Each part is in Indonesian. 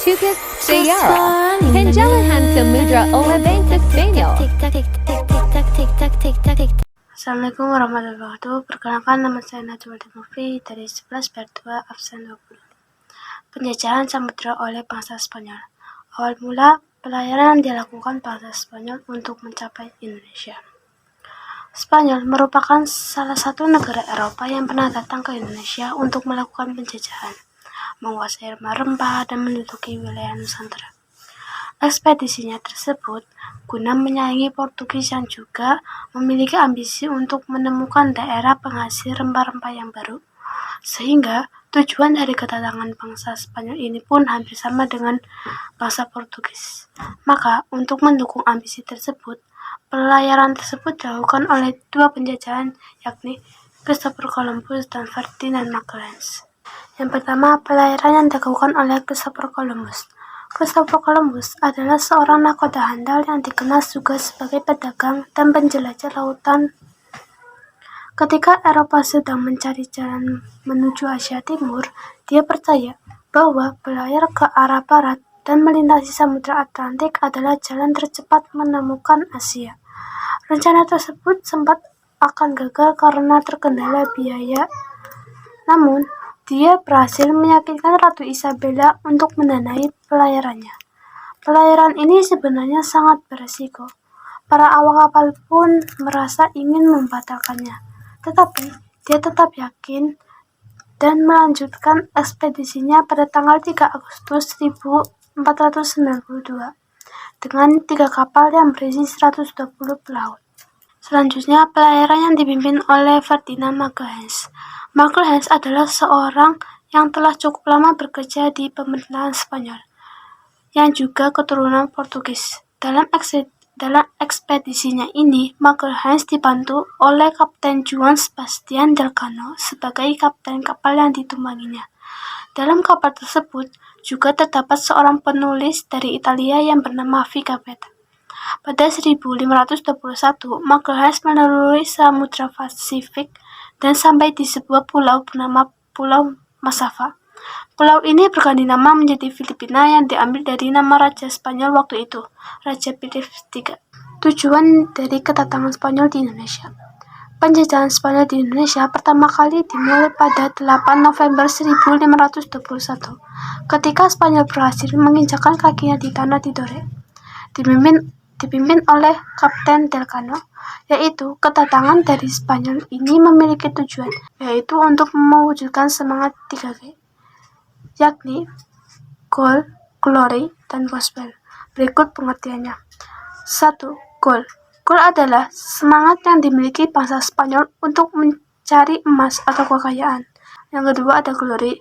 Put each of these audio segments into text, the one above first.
Portuguese sejarah, penjelasan Samudra oleh Bangsa Spanyol. Assalamualaikum warahmatullahi wabarakatuh. Perkenalkan, nama saya Najwa Demovi dari 11 Bertua absen 20. Penjajahan samudra oleh bangsa Spanyol. Awal mula, pelayaran dilakukan bangsa Spanyol untuk mencapai Indonesia. Spanyol merupakan salah satu negara Eropa yang pernah datang ke Indonesia untuk melakukan penjajahan, menguasai rempah-rempah, dan menduduki wilayah Nusantara. Ekspedisinya tersebut guna menyaingi Portugis yang juga memiliki ambisi untuk menemukan daerah penghasil rempah-rempah yang baru, sehingga tujuan dari kedatangan bangsa Spanyol ini pun hampir sama dengan bangsa Portugis. Maka, untuk mendukung ambisi tersebut, pelayaran tersebut dilakukan oleh dua penjajahan, yakni Christopher Columbus dan Ferdinand Magellan. Yang pertama, pelayaran yang dilakukan oleh Christopher Columbus. Christopher Columbus adalah seorang nakoda handal yang dikenal juga sebagai pedagang dan penjelajah lautan. Ketika Eropa sedang mencari jalan menuju Asia Timur, dia percaya bahwa berlayar ke arah barat dan melintasi Samudra Atlantik adalah jalan tercepat menemukan Asia. Rencana tersebut sempat akan gagal karena terkendala biaya. Namun, dia berhasil meyakinkan Ratu Isabella untuk mendanai pelayarannya. Pelayaran ini sebenarnya sangat beresiko. Para awak kapal pun merasa ingin membatalkannya, tetapi dia tetap yakin dan melanjutkan ekspedisinya pada tanggal 3 Agustus 1492 dengan 3 kapal yang berisi 120 pelaut. Selanjutnya, pelayaran yang dipimpin oleh Ferdinand Magellan. Magellan adalah seorang yang telah cukup lama bekerja di pemerintahan Spanyol, yang juga keturunan Portugis. Dalam ekspedisinya ini, Magellan dibantu oleh Kapten Juan Sebastian Elcano sebagai kapten kapal yang ditumpanginya. Dalam kapal tersebut juga terdapat seorang penulis dari Italia yang bernama Pigafetta. Pada 1521, Magellan melalui Samudra Pasifik dan sampai di sebuah pulau bernama Pulau Masava. Pulau ini berganti nama menjadi Filipina yang diambil dari nama Raja Spanyol waktu itu, Raja Philip III. Tujuan dari kedatangan Spanyol di Indonesia. Penjajahan Spanyol di Indonesia pertama kali dimulai pada 8 November 1521, ketika Spanyol berhasil menginjakkan kakinya di tanah Tidore. Dipimpin oleh Kapten Elcano, yaitu kedatangan dari Spanyol ini memiliki tujuan, yaitu untuk mewujudkan semangat 3G, yakni Gold, Glory, dan Gospel. Berikut pengertiannya. 1. Gold. Gold adalah semangat yang dimiliki bangsa Spanyol untuk mencari emas atau kekayaan. Yang kedua ada Glory.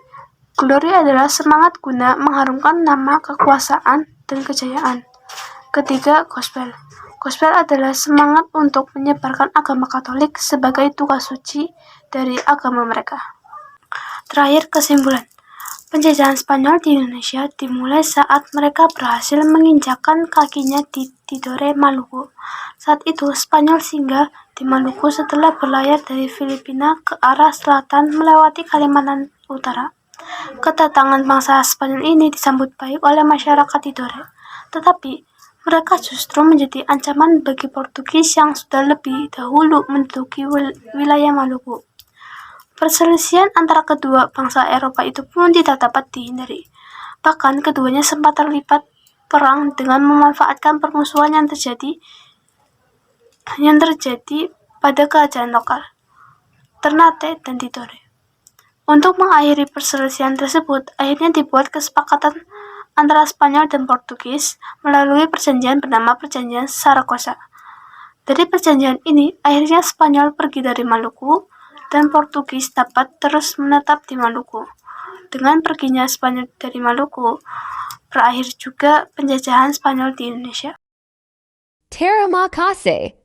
Glory adalah semangat guna mengharumkan nama, kekuasaan, dan kejayaan. Ketiga, Gospel. Gospel adalah semangat untuk menyebarkan agama Katolik sebagai tugas suci dari agama mereka. Terakhir, kesimpulan. Penjajahan Spanyol di Indonesia dimulai saat mereka berhasil menginjakkan kakinya di Tidore, Maluku. Saat itu, Spanyol singgah di Maluku setelah berlayar dari Filipina ke arah selatan melewati Kalimantan Utara. Kedatangan bangsa Spanyol ini disambut baik oleh masyarakat Tidore, tetapi mereka justru menjadi ancaman bagi Portugis yang sudah lebih dahulu menduduki wilayah Maluku. Perselisihan antara kedua bangsa Eropa itu pun tidak dapat dihindari. Bahkan keduanya sempat terlibat perang dengan memanfaatkan permusuhan yang terjadi pada kerajaan lokal, Ternate dan Tidore. Untuk mengakhiri perselisihan tersebut, akhirnya dibuat kesepakatan antara Spanyol dan Portugis melalui perjanjian bernama Perjanjian Saragossa. Dari perjanjian ini, akhirnya Spanyol pergi dari Maluku dan Portugis dapat terus menetap di Maluku. Dengan perginya Spanyol dari Maluku, berakhir juga penjajahan Spanyol di Indonesia. Terima kasih.